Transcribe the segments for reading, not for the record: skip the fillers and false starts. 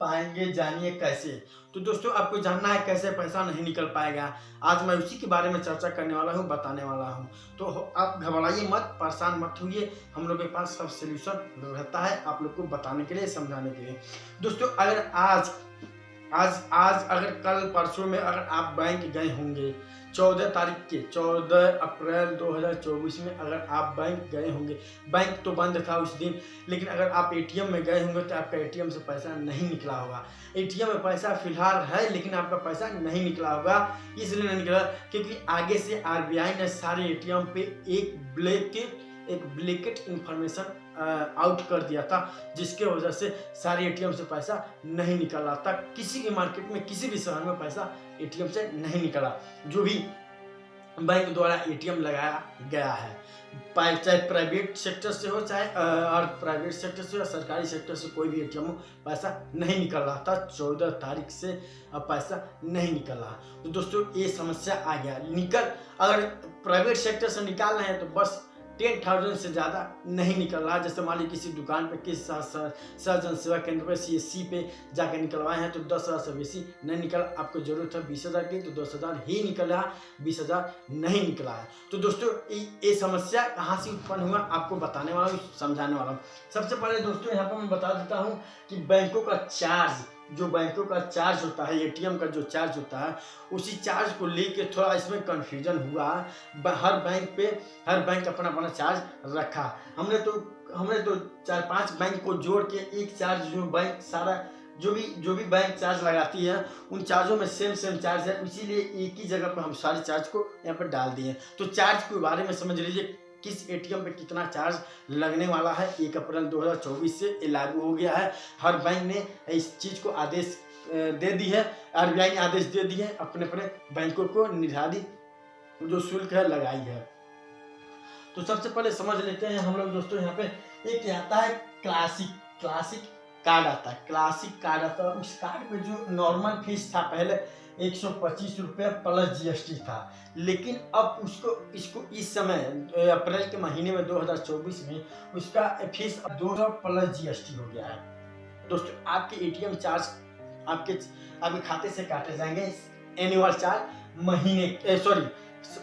आएंगे, जानिए कैसे। तो दोस्तों आपको जानना है कैसे पैसा नहीं निकल पाएगा, आज मैं उसी के बारे में चर्चा करने वाला हूँ, बताने वाला हूँ। तो आप घबराइए मत, परेशान मत होइए, हम लोग के पास सब सोल्यूशन रहता है आप लोग को बताने के लिए, समझाने के लिए। दोस्तों अगर आज आज आज अगर कल परसों में अगर आप बैंक गए होंगे 14 तारीख के 14 अप्रैल 2024 में अगर आप बैंक गए होंगे, बैंक तो बंद था उस दिन, लेकिन अगर आप एटीएम में गए होंगे तो आपका एटीएम से पैसा नहीं निकला होगा। एटीएम में पैसा फिलहाल है लेकिन आपका पैसा नहीं निकला होगा, इसलिए नहीं निकला क्योंकि आगे से आरबीआई ने सारे एटीएम पे एक ब्लैकेट इंफॉर्मेशन आउट कर दिया था, जिसके वजह से सारे एटीएम से पैसा नहीं निकल रहा था। किसी भी मार्केट में किसी भी शहर में पैसा एटीएम से नहीं निकला। जो भी बैंक द्वारा एटीएम लगाया गया है, चाहे प्राइवेट सेक्टर से हो, चाहे और प्राइवेट सेक्टर से या सरकारी सेक्टर से, कोई भी एटीएम हो, पैसा नहीं निकल रहा था 14 तारीख से। अब पैसा नहीं निकल रहा, तो दोस्तों ये समस्या आ गया। अगर प्राइवेट सेक्टर से निकाल रहे हैं तो बस 10,000 से ज़्यादा नहीं निकल रहा। जैसे मान लीजिए किसी दुकान पे, किसी सहजन सेवा केंद्र पे, CSC पे जाकर निकलवाए हैं तो 10,000 से बेसी नहीं निकल। आपको जरूरत है 20,000 की तो 10,000 ही निकल रहा, 20,000 नहीं निकला है। तो दोस्तों ये समस्या कहाँ से उत्पन्न हुआ आपको बताने वाला हूँ, समझाने वाला हूँ। सबसे पहले दोस्तों यहाँ पर मैं बता देता हूँ कि बैंकों का चार्ज होता है, एटीएम का जो चार्ज होता है, उसी चार्ज को लेके थोड़ा इसमें कन्फ्यूजन हुआ। हर बैंक अपना अपना चार्ज रखा। हमने तो 4-5 बैंक को जोड़ के एक चार्ज, जो बैंक सारा जो भी बैंक चार्ज लगाती है उन चार्जों में सेम चार्ज है, इसीलिए एक ही जगह पर हम सारे चार्ज को यहाँ पर डाल दिए। तो चार्ज के बारे में समझ लीजिए, किस एटीएम पे कितना चार्ज लगने वाला है। 1 अप्रैल 2024 से ये लागू हो गया है। हर बैंक ने इस चीज़ को आदेश दे दी है, आरबीआई ने आदेश दे दिए है, अपने बैंकों को निर्धारित जो शुल्क है लगाई है। तो सबसे पहले समझ लेते हैं हम लोग दोस्तों, यहाँ पे एक आता है क्लासिक कार्ड आता है। क्लासिक कार्ड आता है, उस कार्ड पे जो नॉर्मल फीस था पहले 125 रुपये प्लस जीएसटी था, लेकिन अब इसको इस समय अप्रैल के महीने में 2024 में उसका फीस 200 प्लस जीएसटी हो गया है। दोस्तों आपके एटीएम चार्ज आपके खाते से काटे जाएंगे। एनुअल चार्ज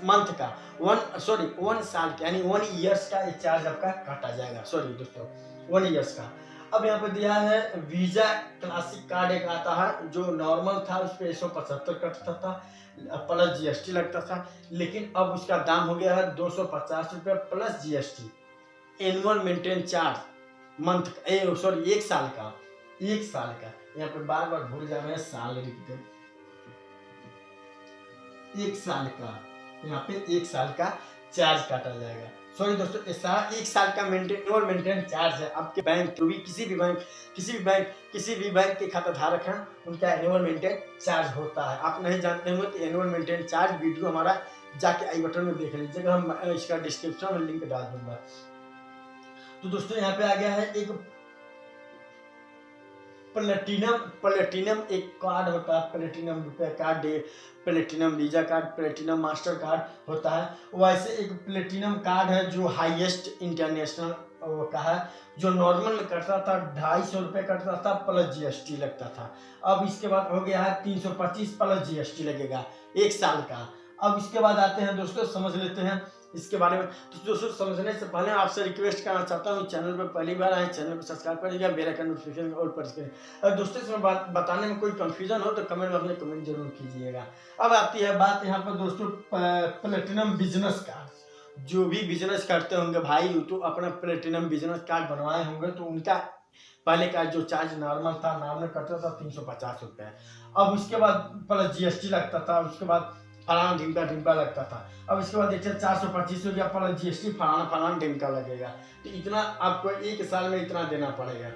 मंथ का 1 साल का यानी 1 ईयर्स का ये चार्ज आपका काटा जाएगा। दोस्तों 1 ईयर्स का। अब यहाँ पे दिया है वीजा क्लासिक कार्ड एक आता है, जो नॉर्मल था उस पर 175 कटता था प्लस जीएसटी लगता था, लेकिन अब उसका दाम हो गया है 250 रुपये plus GST. Annual maintain charge month 1 साल का यहाँ पे बार भूल जा रहे हैं, साल लिख दे। 1 साल का यहाँ पे 1 साल का चार्ज काटा जाएगा। दोस्तों ये सारा 1 साल का एनुअल मेंटेन चार्ज है। आपके बैंक जो भी किसी भी बैंक के खाता धारक हैं उनका एनुअल मेंटेन चार्ज होता है। आप नहीं जानते होंगे तो एनुअल मेंटेन चार्ज वीडियो हमारा जाके आई बटन में देख लीजिएगा, हम इसका डिस्क्रिप्शन में लिंक डाल दूंगा। तो दोस्तों यहाँ पे आ गया है एक प्लेटिनम एक कार्ड होता है, प्लेटिनम रुपये card, platinum visa card, platinum master card होता है। वैसे एक प्लेटिनम कार्ड है जो हाईएस्ट इंटरनेशनल का है, जो नॉर्मल में कटता था 250 रुपये कटता था प्लस जीएसटी लगता था। अब इसके बाद हो गया है 325 प्लस जीएसटी लगेगा 1 साल का। अब इसके बाद आते हैं दोस्तों, समझ लेते हैं इसके बारे में। तो दोस्तों समझने से पहले आपसे रिक्वेस्ट करना चाहता हूँ, चैनल पर पहली बार आए चैनल को सब्सक्राइब करिएगा, bell icon notification all press करें। अगर दोस्तों इसमें बताने में कोई कंफ्यूजन हो तो कमेंट में अपने कमेंट जरूर कीजिएगा। अब आती है बात यहाँ पर दोस्तों प्लेटिनम बिजनेस कार्ड। जो भी बिजनेस करते होंगे भाई, तो अपना प्लेटिनम बिजनेस कार्ड बनवाए होंगे तो उनका पहले का जो चार्ज नॉर्मल कटता था 350 रुपये। अब उसके बाद प्लस जीएसटी लगता था, उसके बाद फलाना ढिमका लगता था। अब इसके बाद देखिए 425 हो गया प्लस जीएसटी, फलाना ढिमका लगेगा। तो इतना आपको 1 साल में इतना देना पड़ेगा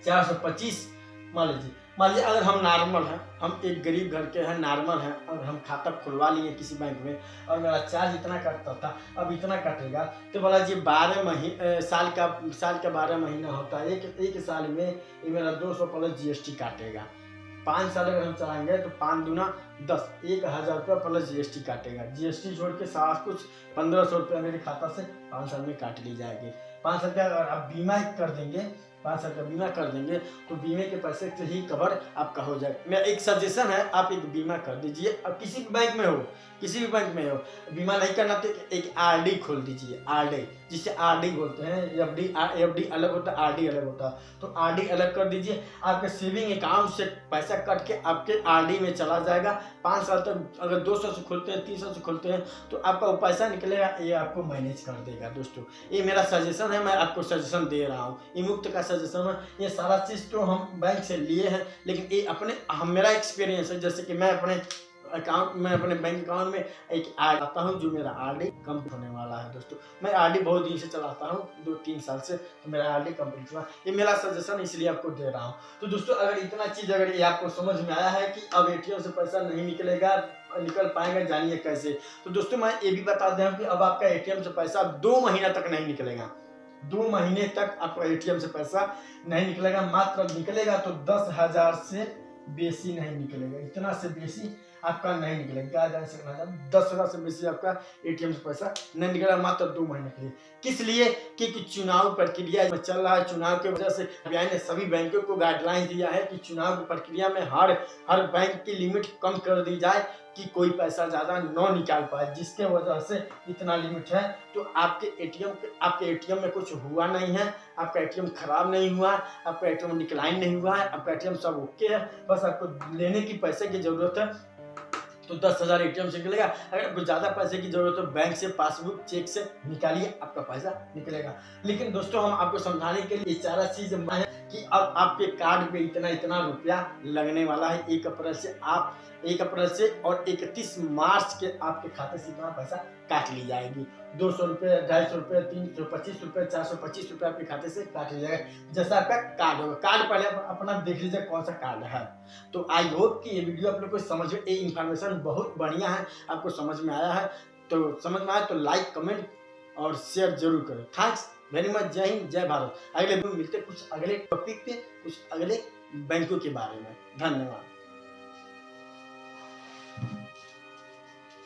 425। मान लीजिए अगर हम नॉर्मल हैं, हम एक गरीब घर के हैं, नॉर्मल हैं, और हम खाता खुलवा लिए किसी बैंक में और मेरा चार्ज इतना कटता था, अब इतना कटेगा, तो बोला जी 12 महीने साल का 12 महीना होता है। एक साल में ये मेरा 200 प्लस जीएसटी काटेगा। 5 साल अगर हम चलाएंगे तो 5 दूना 10, 1,000 रुपये प्लस जीएसटी काटेगा। जीएसटी छोड़ के साथ कुछ 1,500 रुपये मेरे खाता से 5 साल में काट ली जाएगी। 5 साल का अगर आप बीमा कर देंगे 5 साल का बीमा कर देंगे तो बीमे के पैसे से ही कवर आपका हो जाए। मेरा एक सजेशन है, आप एक बीमा कर दीजिए। अब किसी भी बैंक में हो, किसी भी बैंक में हो, बीमा नहीं करना तो एक आरडी खोल दीजिए। आरडी, जिसे आरडी बोलते हैं। एफडी अलग होता है, आरडी अलग होता है। तो आरडी अलग कर दीजिए, आपके सेविंग अकाउंट से पैसा कट के आपके आरडी में चला जाएगा। 5 साल तक अगर 200 से खोलते हैं, 300 से खोलते हैं तो आपका वो पैसा निकलेगा, ये आपको मैनेज कर देगा। दोस्तों ये मेरा सजेशन है, मैं आपको सजेशन दे रहा हूँ, ये मुफ्त का सजेशन है। ये सारा चीज़ तो हम बैंक से लिए हैं, लेकिन ये मेरा एक्सपीरियंस है। जैसे कि मैं अपने बैंक अकाउंट में एक आर आता हूँ जो मेरा आरडी कंप्लीट होने वाला है। दोस्तों मैं आरडी बहुत दिन से चलाता हूँ, 2-3 साल से, तो मेरा आरडी कंप्लीट हुआ। ये मेरा सजेशन इसलिए आपको दे रहा हूँ। तो दोस्तों अगर इतना चीज़ अगर ये आपको समझ में आया है कि अब एटीएम से पैसा नहीं निकल पाएगा, जानिए कैसे। तो दोस्तों मैं ये भी बता दें कि अब आपका एटीएम से पैसा 2 महीना तक नहीं निकलेगा। 2 महीने तक आपका एटीएम से पैसा नहीं निकलेगा। मात्र निकलेगा तो 10,000 से बेसी नहीं निकलेगा, इतना से बेसी आपका नहीं निकलेगा। 10,000 से बेसी आपका एटीएम से पैसा नहीं निकलेगा, मात्र 2 महीने के लिए। किस लिए? क्योंकि चुनाव प्रक्रिया में चल रहा है। चुनाव की वजह से आरबीआई ने सभी बैंकों को गाइडलाइंस दिया है कि चुनाव की प्रक्रिया में हर बैंक की लिमिट कम कर दी जाए कि कोई पैसा ज़्यादा न निकाल पाए, जिसके वजह से इतना लिमिट है। तो आपके एटीएम में कुछ हुआ नहीं है, आपका एटीएम खराब नहीं हुआ, आपका एटीएम डिक्लाइन नहीं हुआ है, आपका एटीएम सब ओके है। बस आपको लेने की पैसे की ज़रूरत है तो 10,000 एटीएम से निकलेगा। अगर आपको ज़्यादा पैसे की जरूरत है, बैंक से पासबुक चेक से निकालिए, आपका पैसा निकलेगा। लेकिन दोस्तों हम आपको समझाने के लिए ये सारा चीज़ है कि अब आपके कार्ड पे इतना रुपया लगने वाला है। 1 अप्रैल से और 31 मार्च के आपके खाते से इतना पैसा काट ली जाएगी। 200 रुपये, 250 रुपये, 325 रुपये, 425 रुपये आपके खाते से काट लिया जाएगा। जैसा आपका कार्ड होगा, कार्ड पहले अपना देख लीजिए कौन सा कार्ड है। तो आई होप कि ये वीडियो आप लोग को समझ में, ये इन्फॉर्मेशन बहुत बढ़िया है, आपको समझ में आया है। तो समझ में आया तो लाइक, कमेंट और शेयर जरूर करें। Thanks very much. जय हिंद, जय भारत। अगले मिलते कुछ अगले टॉपिक पे, कुछ अगले बैंकों के बारे में। धन्यवाद।